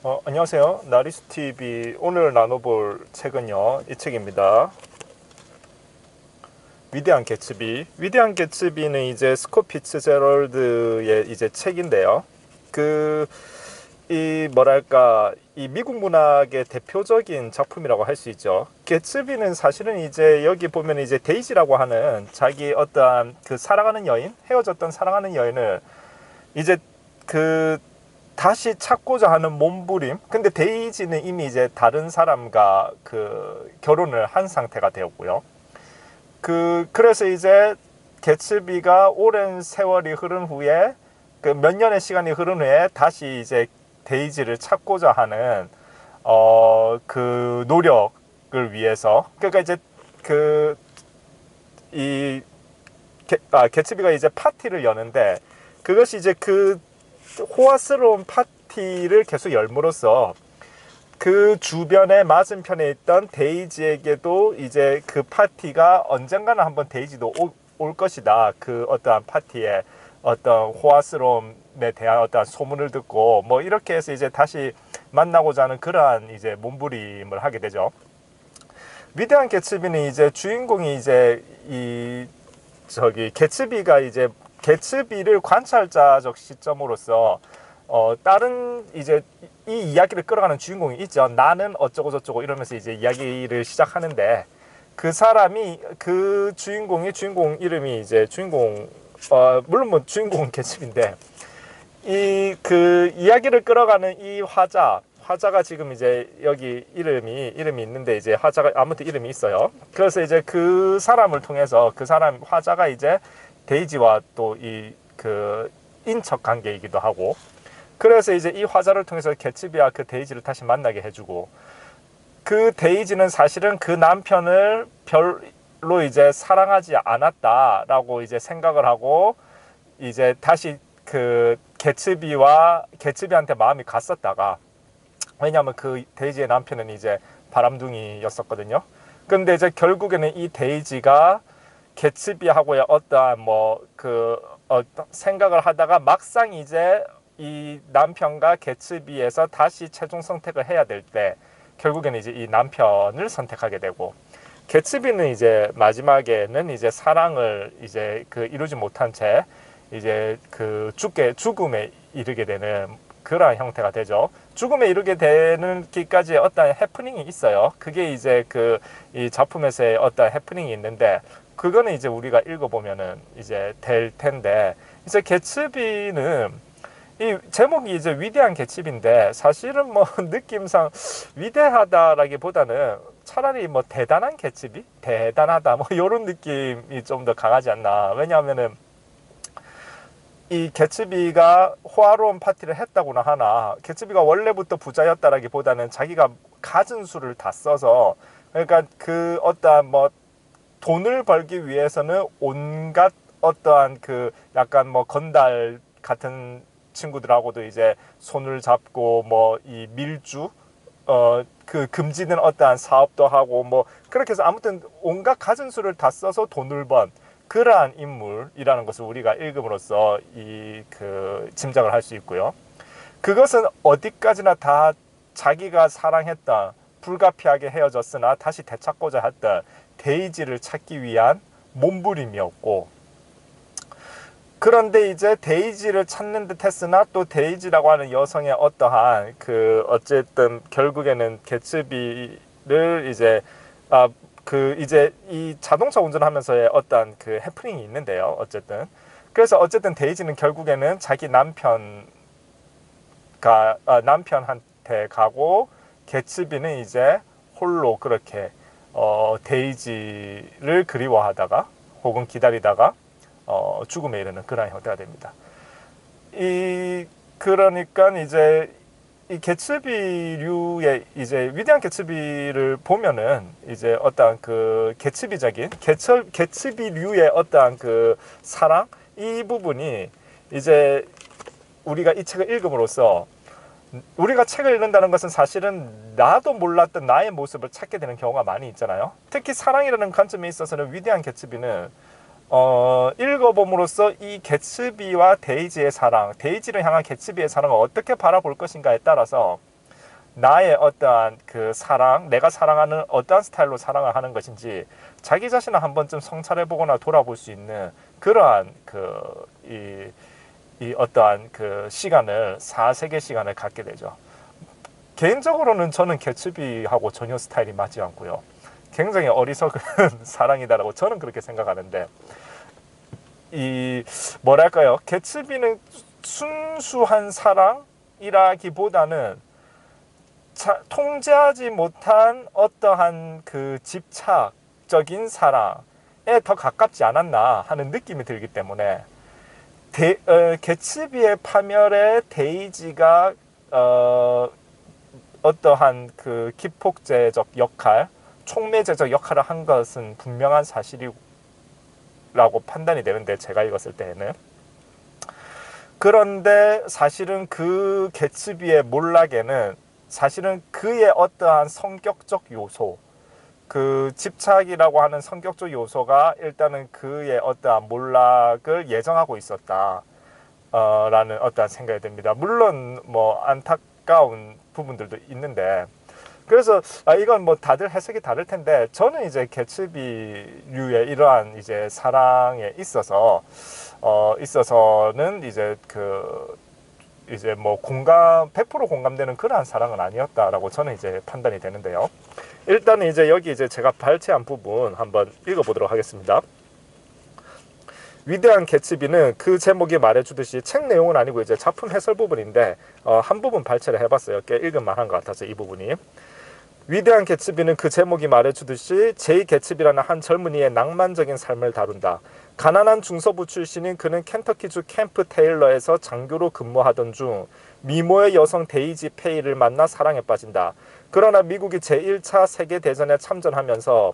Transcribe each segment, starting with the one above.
안녕하세요. 나리수TV. 오늘 나눠볼 책은요, 이 책입니다. 위대한 개츠비. 위대한 개츠비는 이제 스콧 피츠제럴드의 이제 책인데요. 이 미국 문학의 대표적인 작품이라고 할 수 있죠. 개츠비는 사실은 이제 여기 보면 이제 데이지라고 하는 자기 어떠한 그 사랑하는 여인, 헤어졌던 사랑하는 여인을 이제 그 다시 찾고자 하는 몸부림. 근데 데이지는 이미 이제 다른 사람과 그 결혼을 한 상태가 되었고요. 그래서 이제 개츠비가 오랜 세월이 흐른 후에 그 몇 년의 시간이 흐른 후에 다시 이제 데이지를 찾고자 하는 그 노력을 위해서, 그러니까 이제 그이 개츠비가 이제 파티를 여는데, 그것이 이제 그 호화스러운 파티를 계속 열므로써 그 주변에 맞은편에 있던 데이지에게도 이제 그 파티가 언젠가는 한번 데이지도 올 것이다. 그 어떠한 파티에 어떤 호화스러움에 대한 어떠한 소문을 듣고 뭐 이렇게 해서 이제 다시 만나고자 하는 그러한 이제 몸부림을 하게 되죠. 위대한 개츠비는 이제 주인공이 이제 개츠비가 이제 개츠비를 관찰자적 시점으로서 다른 이제 이 이야기를 끌어가는 주인공이 있죠. 나는 어쩌고 저쩌고 이러면서 이제 이야기를 시작하는데, 그 사람이 그 주인공 이름이 이제 물론 뭐 주인공은 개츠비인데, 이 그 이야기를 끌어가는 이 화자가 지금 이제 여기 이름이 있는데, 이제 화자가 아무튼 이름이 있어요. 그래서 이제 그 사람을 통해서 그 사람 화자가 이제 데이지와 또 그 인척 관계이기도 하고, 그래서 이제 이 화자를 통해서 개츠비와 그 데이지를 다시 만나게 해주고, 그 데이지는 사실은 그 남편을 별로 이제 사랑하지 않았다라고 이제 생각을 하고, 이제 다시 그 개츠비한테 마음이 갔었다가, 왜냐하면 그 데이지의 남편은 이제 바람둥이였었거든요. 근데 이제 결국에는 이 데이지가 개츠비하고의 어떠한 생각을 하다가 막상 이제 이 남편과 개츠비에서 다시 최종 선택을 해야 될 때 결국에는 이제 이 남편을 선택하게 되고, 개츠비는 이제 마지막에는 이제 사랑을 이제 이루지 못한 채 이제 죽음에 이르게 되는 그러한 형태가 되죠. 죽음에 이르게 되는 길까지 어떤 해프닝이 있어요. 그게 이제 이 작품에서의 어떤 해프닝이 있는데, 그거는 이제 우리가 읽어보면은 이제 될 텐데, 이제 개츠비는 이 제목이 이제 위대한 개츠비인데, 사실은 뭐 느낌상 위대하다라기보다는 차라리 뭐 대단한 개츠비? 대단하다 뭐 이런 느낌이 좀 더 강하지 않나. 왜냐하면은 이 개츠비가 호화로운 파티를 했다고나 하나, 개츠비가 원래부터 부자였다라기보다는 자기가 가진 수를 다 써서, 그러니까 그 어떠한 뭐 돈을 벌기 위해서는 온갖 어떠한 약간 뭐 건달 같은 친구들하고도 이제 손을 잡고 뭐 이 밀주 금지된 어떠한 사업도 하고 뭐 그렇게 해서 아무튼 온갖 가진 수를 다 써서 돈을 번 그러한 인물이라는 것을 우리가 읽음으로써 짐작을 할 수 있고요. 그것은 어디까지나 다 자기가 사랑했던, 불가피하게 헤어졌으나 다시 되찾고자 했던 데이지를 찾기 위한 몸부림이었고, 그런데 이제 데이지를 찾는 듯 했으나 또 데이지라고 하는 여성의 어떠한 어쨌든 결국에는 개츠비를 이제 이제 이 자동차 운전하면서의 어떤 해프닝이 있는데요. 그래서 어쨌든 데이지는 결국에는 자기 남편한테 가고, 개츠비는 이제 홀로 그렇게 데이지를 그리워하다가 혹은 기다리다가 죽음에 이르는 그런 형태가 됩니다. 그러니까 이제 이 개츠비류의 이제 위대한 개츠비를 보면은 이제 어떠한 개츠비류의 어떠한 사랑, 이 부분이 이제 우리가 이 책을 읽음으로써, 우리가 책을 읽는다는 것은 사실은 나도 몰랐던 나의 모습을 찾게 되는 경우가 많이 있잖아요. 특히 사랑이라는 관점에 있어서는 위대한 개츠비는 읽어봄으로써 이 개츠비와 데이지의 사랑, 데이지를 향한 개츠비의 사랑을 어떻게 바라볼 것인가에 따라서 나의 어떠한 그 사랑, 내가 사랑하는 어떠한 스타일로 사랑을 하는 것인지 자기 자신을 한 번쯤 성찰해보거나 돌아볼 수 있는 그러한 이 어떠한 그 시간을, 4세계 시간을 갖게 되죠. 개인적으로는 저는 개츠비하고 전혀 스타일이 맞지 않고요. 굉장히 어리석은 사랑이다라고 저는 그렇게 생각하는데, 뭐랄까요? 개츠비는 순수한 사랑이라기보다는 통제하지 못한 어떠한 그 집착적인 사랑에 더 가깝지 않았나 하는 느낌이 들기 때문에 개츠비의 파멸에 데이지가 어떠한 그 기폭제적 역할, 촉매제적 역할을 한 것은 분명한 사실이라고 판단이 되는데, 제가 읽었을 때에는. 그런데 사실은 그 개츠비의 몰락에는 사실은 그의 어떠한 성격적 요소, 그 집착이라고 하는 성격적 요소가 일단은 그의 어떠한 몰락을 예정하고 있었다 라는 어떠한 생각이 듭니다. 물론 뭐 안타까운 부분들도 있는데, 그래서 이건 뭐 다들 해석이 다를 텐데, 저는 이제 개츠비류의 이러한 이제 사랑에 있어서는 이제 뭐 100% 공감되는 그러한 사랑은 아니었다라고 저는 이제 판단이 되는데요. 일단은 이제 여기 이제 제가 발췌한 부분 한번 읽어보도록 하겠습니다. 위대한 개츠비는 그 제목이 말해주듯이, 책 내용은 아니고 이제 작품 해설 부분인데 한 부분 발췌를 해봤어요. 꽤 읽을만한 것 같아서 이 부분이. 위대한 개츠비는 그 제목이 말해주듯이 제이 개츠비라는 한 젊은이의 낭만적인 삶을 다룬다. 가난한 중서부 출신인 그는 켄터키주 캠프 테일러에서 장교로 근무하던 중 미모의 여성 데이지 페이를 만나 사랑에 빠진다. 그러나 미국이 제1차 세계대전에 참전하면서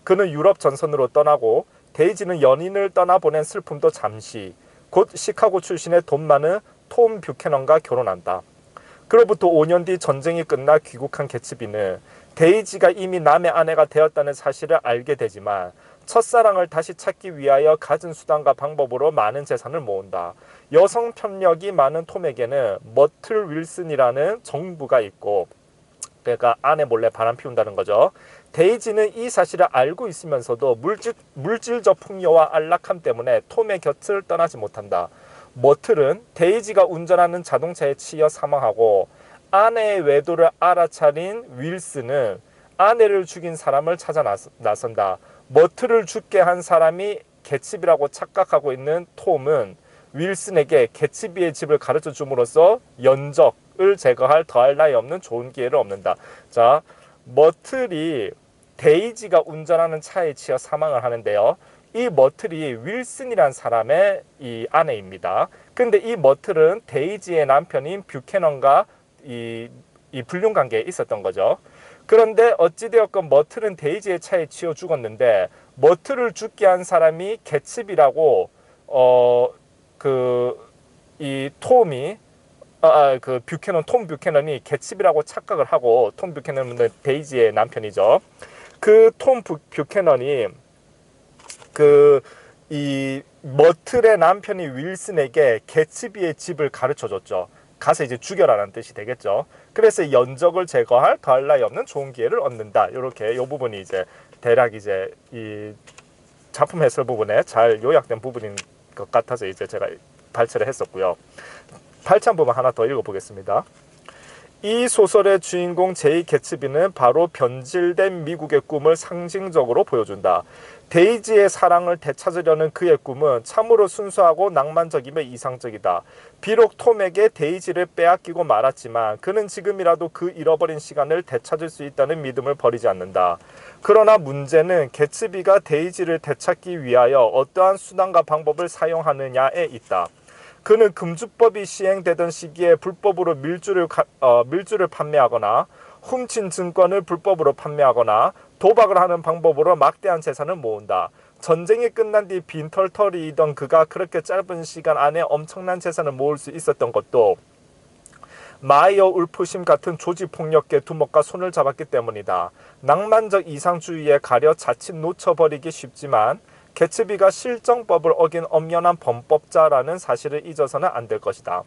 그는 유럽 전선으로 떠나고, 데이지는 연인을 떠나보낸 슬픔도 잠시, 곧 시카고 출신의 돈 많은 톰 뷰캐넌과 결혼한다. 그로부터 5년 뒤 전쟁이 끝나 귀국한 개츠비는 데이지가 이미 남의 아내가 되었다는 사실을 알게 되지만, 첫사랑을 다시 찾기 위하여 가진 수단과 방법으로 많은 재산을 모은다. 여성 편력이 많은 톰에게는 머틀 윌슨이라는 정부가 있고, 그러니까 아내 몰래 바람 피운다는 거죠. 데이지는 이 사실을 알고 있으면서도 물질적 풍요와 안락함 때문에 톰의 곁을 떠나지 못한다. 머틀은 데이지가 운전하는 자동차에 치여 사망하고, 아내의 외도를 알아차린 윌슨은 아내를 죽인 사람을 찾아 나선다. 머틀을 죽게 한 사람이 개츠비라고 착각하고 있는 톰은 윌슨에게 개츠비의 집을 가르쳐 줌으로써 연적을 제거할 더할 나위 없는 좋은 기회를 얻는다. 자, 머틀이 데이지가 운전하는 차에 치여 사망을 하는데요. 이 머틀이 윌슨이란 사람의 이 아내입니다. 근데 이 머틀은 데이지의 남편인 뷰캐넌과 이 불륜 관계에 있었던 거죠. 그런데 어찌되었건 머틀은 데이지의 차에 치여 죽었는데, 머틀을 죽게 한 사람이 개츠비라고 이 톰이 톰 뷰캐넌이 개츠비라고 착각을 하고, 톰 뷰캐넌은 데이지의 남편이죠. 그 톰 뷰캐넌이 이 머틀의 남편이 윌슨에게 개츠비의 집을 가르쳐줬죠. 가서 이제 죽여라는 뜻이 되겠죠. 그래서 연적을 제거할 더할 나위 없는 좋은 기회를 얻는다. 이렇게 이 부분이 이제 대략 이제 이 작품 해설 부분에 잘 요약된 부분인 것 같아서 이제 제가 발췌를 했었고요. 발췌한 부분 하나 더 읽어보겠습니다. 이 소설의 주인공 제이 개츠비는 바로 변질된 미국의 꿈을 상징적으로 보여준다. 데이지의 사랑을 되찾으려는 그의 꿈은 참으로 순수하고 낭만적이며 이상적이다. 비록 톰에게 데이지를 빼앗기고 말았지만 그는 지금이라도 그 잃어버린 시간을 되찾을 수 있다는 믿음을 버리지 않는다. 그러나 문제는 개츠비가 데이지를 되찾기 위하여 어떠한 수단과 방법을 사용하느냐에 있다. 그는 금주법이 시행되던 시기에 불법으로 밀주를 판매하거나, 훔친 증권을 불법으로 판매하거나, 도박을 하는 방법으로 막대한 재산을 모은다. 전쟁이 끝난 뒤 빈털터리이던 그가 그렇게 짧은 시간 안에 엄청난 재산을 모을 수 있었던 것도 마이어 울프심 같은 조직폭력계 두목과 손을 잡았기 때문이다. 낭만적 이상주의에 가려 자칫 놓쳐버리기 쉽지만 개츠비가 실정법을 어긴 엄연한 범법자라는 사실을 잊어서는 안 될 것이다.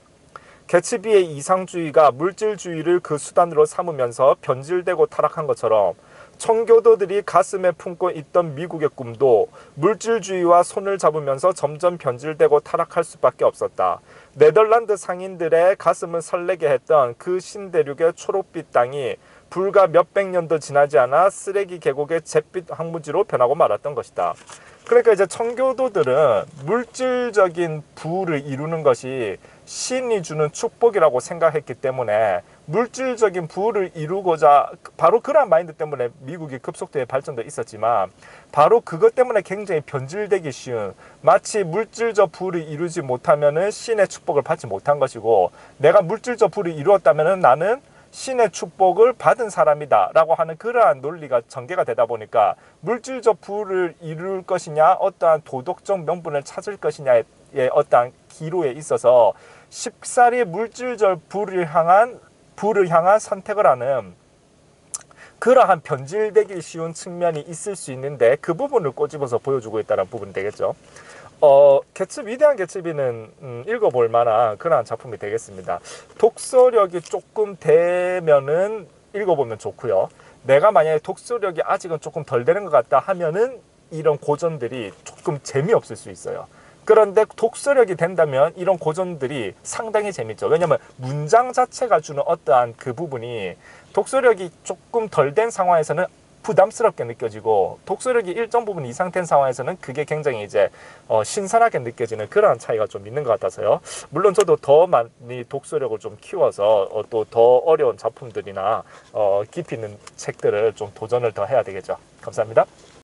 개츠비의 이상주의가 물질주의를 그 수단으로 삼으면서 변질되고 타락한 것처럼 청교도들이 가슴에 품고 있던 미국의 꿈도 물질주의와 손을 잡으면서 점점 변질되고 타락할 수밖에 없었다. 네덜란드 상인들의 가슴을 설레게 했던 그 신대륙의 초록빛 땅이 불과 몇백 년도 지나지 않아 쓰레기 계곡의 잿빛 황무지로 변하고 말았던 것이다. 그러니까 이제 청교도들은 물질적인 부를 이루는 것이 신이 주는 축복이라고 생각했기 때문에 물질적인 부를 이루고자 바로 그런 마인드 때문에 미국이 급속도의 발전도 있었지만 바로 그것 때문에 굉장히 변질되기 쉬운 마치 물질적 부를 이루지 못하면은 신의 축복을 받지 못한 것이고 내가 물질적 부를 이루었다면은 나는 신의 축복을 받은 사람이다 라고 하는 그러한 논리가 전개가 되다 보니까 물질적 부를 이룰 것이냐 어떠한 도덕적 명분을 찾을 것이냐의 어떠한 기로에 있어서 쉽사리 물질적 부를 향한 선택을 하는 그러한 변질되기 쉬운 측면이 있을 수 있는데 그 부분을 꼬집어서 보여주고 있다는 부분이 되겠죠. 위대한 개츠비는 읽어볼 만한 그러한 작품이 되겠습니다. 독서력이 조금 되면은 읽어보면 좋고요. 내가 만약에 독서력이 아직은 조금 덜 되는 것 같다 하면은 이런 고전들이 조금 재미없을 수 있어요. 그런데 독서력이 된다면 이런 고전들이 상당히 재밌죠. 왜냐하면 문장 자체가 주는 어떠한 그 부분이 독서력이 조금 덜 된 상황에서는 부담스럽게 느껴지고 독서력이 일정 부분 이상 된 상황에서는 그게 굉장히 이제 신선하게 느껴지는 그런 차이가 좀 있는 것 같아서요. 물론 저도 더 많이 독서력을 좀 키워서 또 더 어려운 작품들이나 깊이 있는 책들을 좀 도전을 더 해야 되겠죠. 감사합니다.